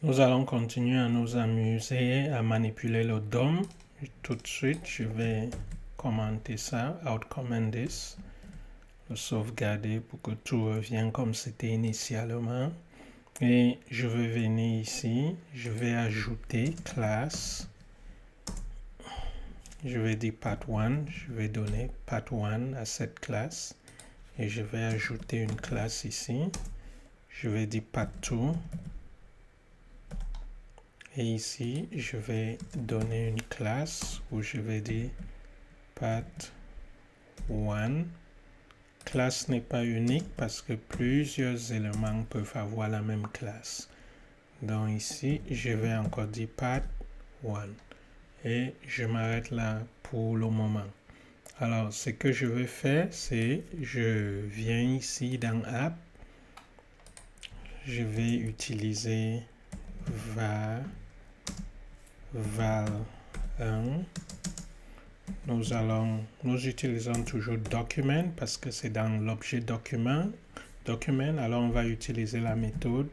Nous allons continuer à nous amuser à manipuler le DOM. Tout de suite, je vais commenter ça, outcomment this, le sauvegarder pour que tout revienne comme c'était initialement. Et je vais venir ici, je vais ajouter classe. Je vais dire path1, je vais donner path1 à cette classe. Et je vais ajouter une classe ici. Je vais dire path2. Et ici, je vais donner une classe où je vais dire path1. Classe n'est pas unique parce que plusieurs éléments peuvent avoir la même classe. Donc ici, je vais encore dire path1. Et je m'arrête là pour le moment. Alors, ce que je vais faire, c'est je viens ici dans App. Je vais utiliser val1. Nous utilisons toujours document parce que c'est dans l'objet document. Alors on va utiliser la méthode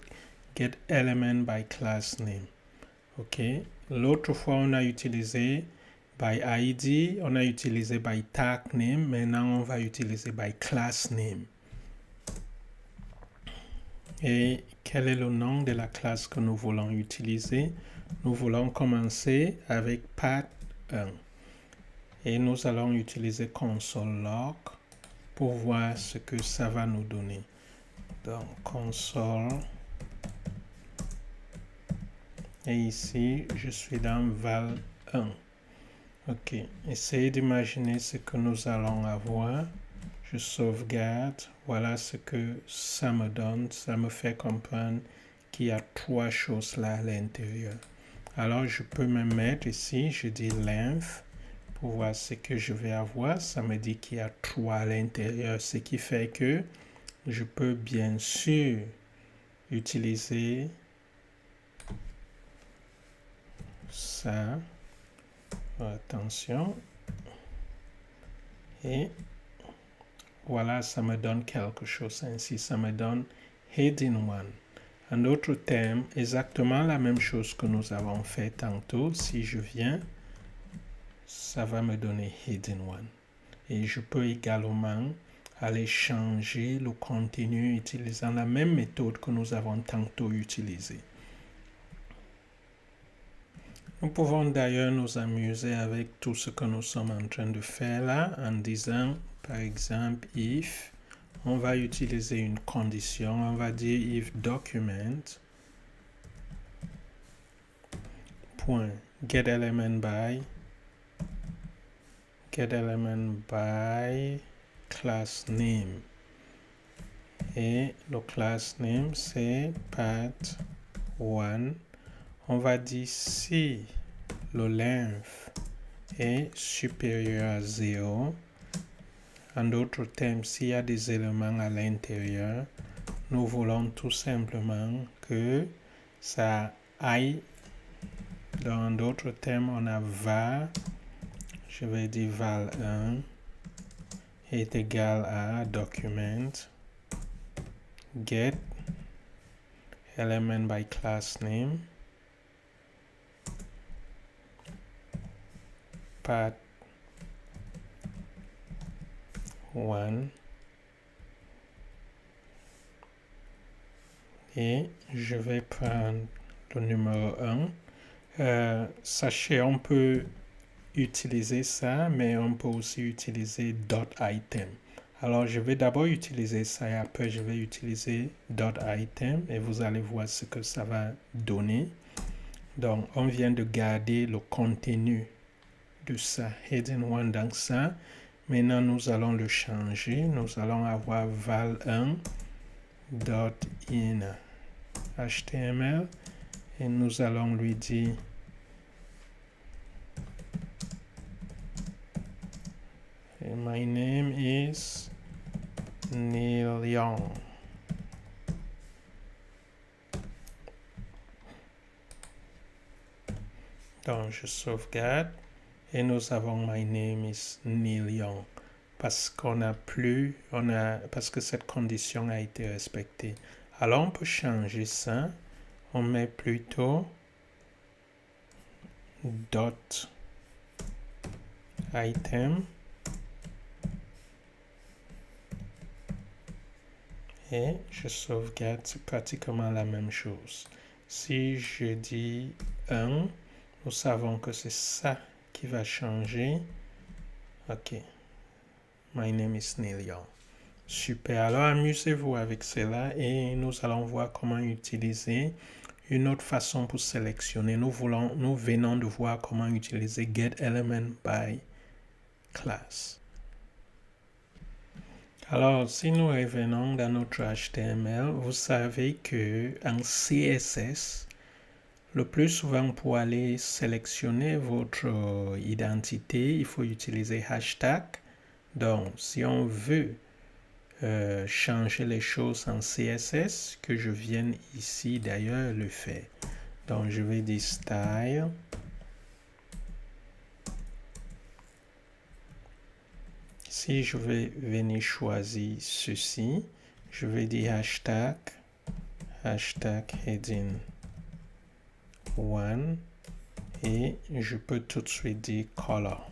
getElementByClassName. Ok. L'autre fois on a utilisé by ID, on a utilisé by tag name. Maintenant on va utiliser by class name. Et quel est le nom de la classe que nous voulons utiliser? Nous voulons commencer avec path1. Et nous allons utiliser console log pour voir ce que ça va nous donner. Donc console. Et ici, je suis dans val1. Ok, essayez d'imaginer ce que nous allons avoir. Je sauvegarde. Voilà ce que ça me donne. Ça me fait comprendre qu'il y a trois choses là à l'intérieur. Alors, je peux me mettre ici. Je dis length pour voir ce que je vais avoir. Ça me dit qu'il y a 3 à l'intérieur. Ce qui fait que je peux bien sûr utiliser ça. Attention. Et voilà, ça me donne quelque chose ainsi. Ça me donne heading 1. En d'autres termes, exactement la même chose que nous avons fait tantôt. Si je viens, ça va me donner heading 1. Et je peux également aller changer le contenu utilisant la même méthode que nous avons tantôt utilisée. Nous pouvons d'ailleurs nous amuser avec tout ce que nous sommes en train de faire là en disant, par exemple, if, on va utiliser une condition, on va dire if document point getElementBy class name. Et le class name c'est path1. On va dire si le length est supérieur à 0. En d'autres termes, s'il y a des éléments à l'intérieur, nous voulons tout simplement que ça aille. Dans d'autres termes, on a var, je vais dire val1 est égal à document get element by class name path1 et je vais prendre le numéro 1. Sachez, on peut utiliser ça, mais on peut aussi utiliser .item. Alors, je vais d'abord utiliser ça et après, je vais utiliser .item et vous allez voir ce que ça va donner. Donc, on vient de garder le contenu de ça, heading 1 dans ça. Maintenant, nous allons le changer. Nous allons avoir val1 .in HTML et nous allons lui dire my name is Neil Young. Donc, je sauvegarde et nous avons my name is Neil Young parce parce que cette condition a été respectée. Alors, on peut changer ça. on met plutôt dot item et je sauvegarde, c'est pratiquement la même chose. Si je dis 1, nous savons que c'est ça qui va changer. Ok. My name is Neil Young. Super. Alors amusez-vous avec cela et nous allons voir comment utiliser une autre façon pour sélectionner. Nous venons de voir comment utiliser getElementByClass. Alors, si nous revenons dans notre HTML, vous savez que en CSS, le plus souvent pour aller sélectionner votre identité, il faut utiliser hashtag. Donc, si on veut changer les choses en CSS, que je vienne ici d'ailleurs le faire. Donc, je vais dire style. Si je vais venir choisir ceci, je vais dire hashtag heading 1 et je peux tout de suite dire color.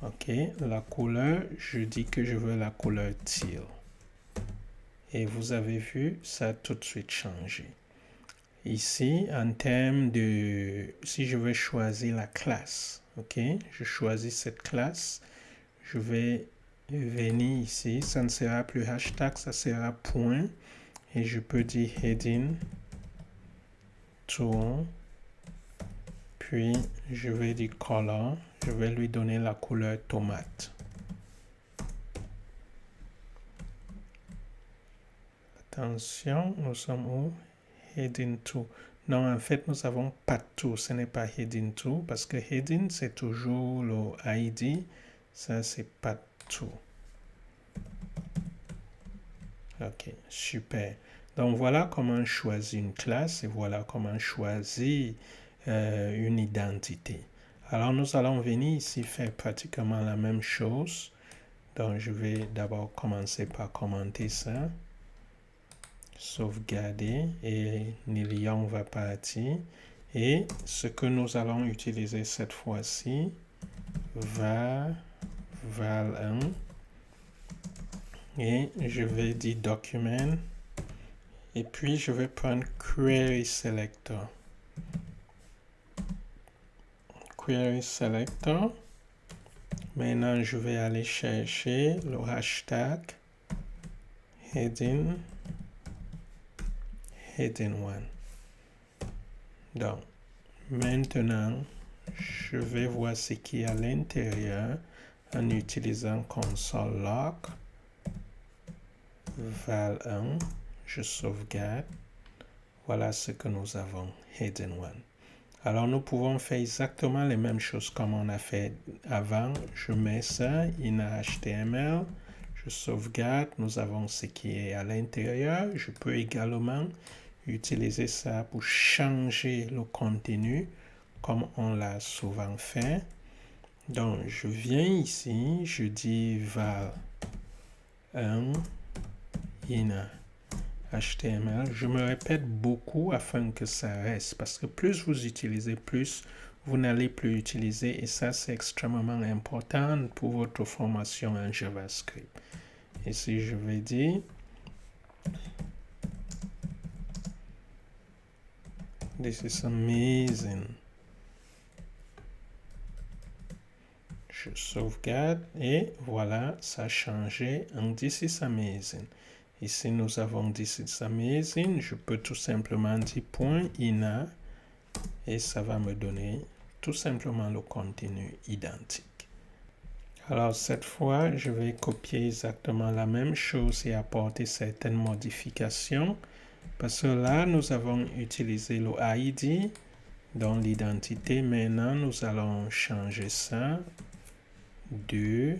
Ok, la couleur, je dis que je veux la couleur teal. Et vous avez vu, ça a tout de suite changé. Ici, en termes de... Si je veux choisir la classe, ok, je choisis cette classe. Je vais venir ici, ça ne sera plus hashtag, ça sera point. Et je peux dire heading tool. Puis, je vais dire color. Je vais lui donner la couleur tomate. Attention, nous sommes où? Heading to. Non, en fait, nous avons pas to. Ce n'est pas heading to parce que heading, c'est toujours le ID. Ça, c'est pas to. Ok, super. Donc, voilà comment choisir une classe et voilà comment choisir une identité. Alors, nous allons venir ici faire pratiquement la même chose. Donc, je vais d'abord commencer par commenter ça. Sauvegarder et Neil Young va partir. Et ce que nous allons utiliser cette fois-ci, val 1. Et je vais dire document. Et puis, je vais prendre Query Selector. Query Selector. Maintenant, je vais aller chercher le hashtag heading 1. Donc, maintenant, je vais voir ce qui est à l'intérieur en utilisant console log val 1. Je sauvegarde. Voilà ce que nous avons, heading 1. Alors, nous pouvons faire exactement les mêmes choses comme on a fait avant. Je mets ça in HTML. Je sauvegarde. Nous avons ce qui est à l'intérieur. Je peux également utiliser ça pour changer le contenu comme on l'a souvent fait. Donc, je viens ici. Je dis val 1 in HTML. Je me répète beaucoup afin que ça reste parce que plus vous utilisez, plus vous n'allez plus utiliser et ça c'est extrêmement important pour votre formation en JavaScript. Ici je vais dire this is amazing. Je sauvegarde et voilà, ça a changé en this is amazing. Ici, nous avons this is amazing. Je peux tout simplement dire point ina et ça va me donner tout simplement le contenu identique. Alors, cette fois, je vais copier exactement la même chose et apporter certaines modifications parce que là, nous avons utilisé le ID dans l'identité. Maintenant, nous allons changer ça. 2.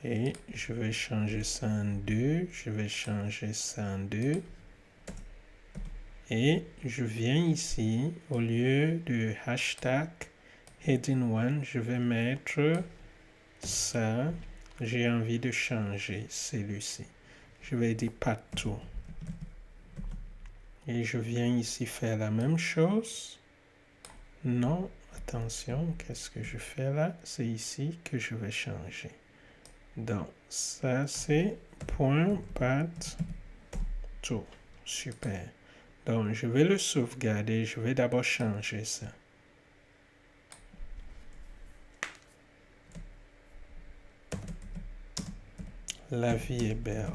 Et je vais changer ça en 2. Je vais changer ça en 2. Et je viens ici, au lieu de hashtag heading 1, je vais mettre ça. J'ai envie de changer celui-ci. Je vais dire pas tout. Et je viens ici faire la même chose. Non, attention, qu'est-ce que je fais là? C'est ici que je vais changer. Donc, ça c'est point path to. Super. Donc, je vais le sauvegarder. Je vais d'abord changer ça. La vie est belle.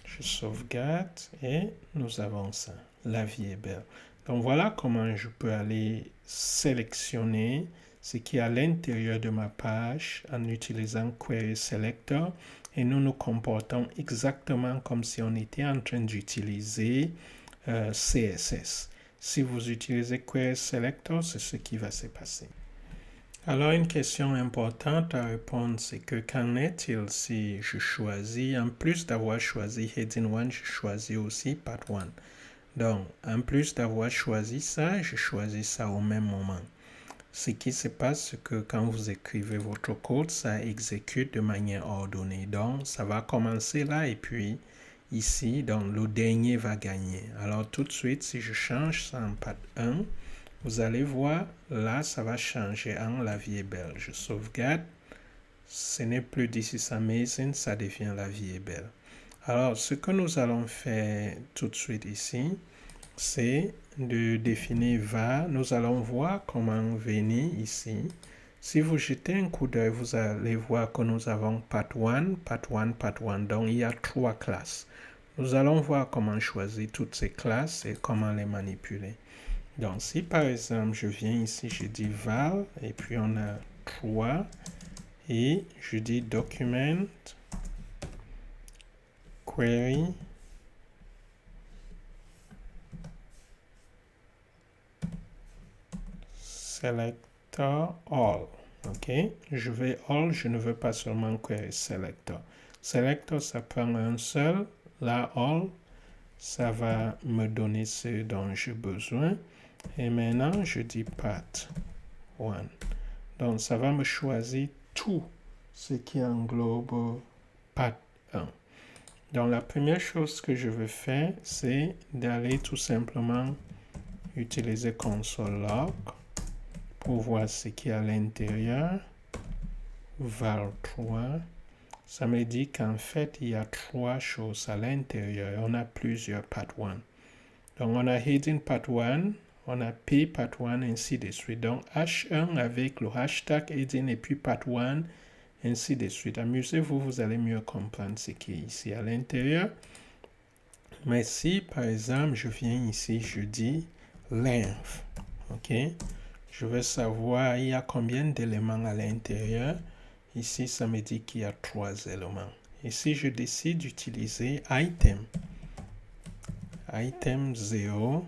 Je sauvegarde et nous avons ça. La vie est belle. Donc voilà comment je peux aller sélectionner ce qui est à l'intérieur de ma page en utilisant Query Selector et nous nous comportons exactement comme si on était en train d'utiliser CSS. Si vous utilisez Query Selector, c'est ce qui va se passer. Alors, une question importante à répondre, c'est que qu'en est-il si je choisis, en plus d'avoir choisi Heading 1, je choisis aussi Path 1. Donc, en plus d'avoir choisi ça, je choisis ça au même moment. Ce qui se passe, c'est que quand vous écrivez votre code, ça exécute de manière ordonnée. Donc, ça va commencer là et puis ici, donc le dernier va gagner. Alors, tout de suite, si je change ça en Path 1, vous allez voir, là, ça va changer en La vie est belle. Je sauvegarde. Ce n'est plus This is amazing, ça devient La vie est belle. Alors, ce que nous allons faire tout de suite ici, c'est de définir var. Nous allons voir comment venir ici. Si vous jetez un coup d'œil, vous allez voir que nous avons Path 1, Path 1, Path 1. Donc, il y a 3 classes. Nous allons voir comment choisir toutes ces classes et comment les manipuler. Donc, si par exemple, je viens ici, je dis val, et puis on a 3, et je dis document, query, selector all. OK? Je vais all, je ne veux pas seulement query selector. Selector, ça prend un seul. Là, all, ça va me donner ce dont j'ai besoin. Et maintenant, je dis path 1. Donc, ça va me choisir tout ce qui englobe Path 1. Donc, la première chose que je veux faire, c'est d'aller tout simplement utiliser console log pour voir ce qui est à l'intérieur. Val 3. Ça me dit qu'en fait, il y a 3 choses à l'intérieur. On a plusieurs Path 1. Donc, on a Heading Path 1. On a P Path 1, ainsi de suite. Donc, H1 avec le hashtag Heading et puis Path 1, ainsi de suite. Amusez-vous, vous allez mieux comprendre ce qui est ici à l'intérieur. Mais si, par exemple, je viens ici, je dis length, OK? Je veux savoir, il y a combien d'éléments à l'intérieur. Ici, ça me dit qu'il y a 3 éléments. Et si je décide d'utiliser item, item 0,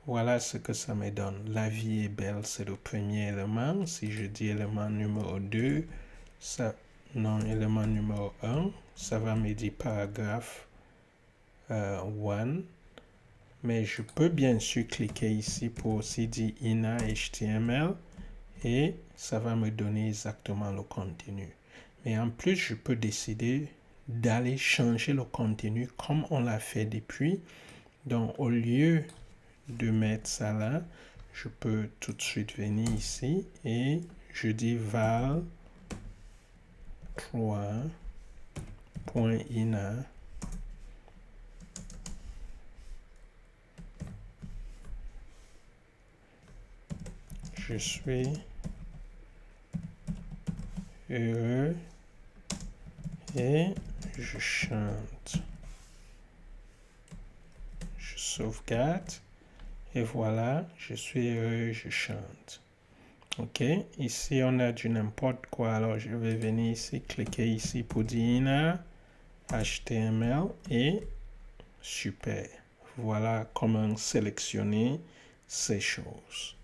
voilà ce que ça me donne. La vie est belle, c'est le premier élément. Si je dis élément numéro 2, ça, non, élément numéro 1, ça va me dire paragraphe 1. Mais je peux bien sûr cliquer ici pour aussi dire inner HTML et ça va me donner exactement le contenu. Mais en plus, je peux décider d'aller changer le contenu comme on l'a fait depuis. Donc, au lieu de mettre ça là, je peux tout de suite venir ici et je dis val 3.inner je suis heureux et je chante. Je sauvegarde. Et voilà, je suis heureux, je chante. OK, ici on a du n'importe quoi. Alors je vais venir ici, cliquer ici pour dire inner, HTML et super. Voilà comment sélectionner ces choses.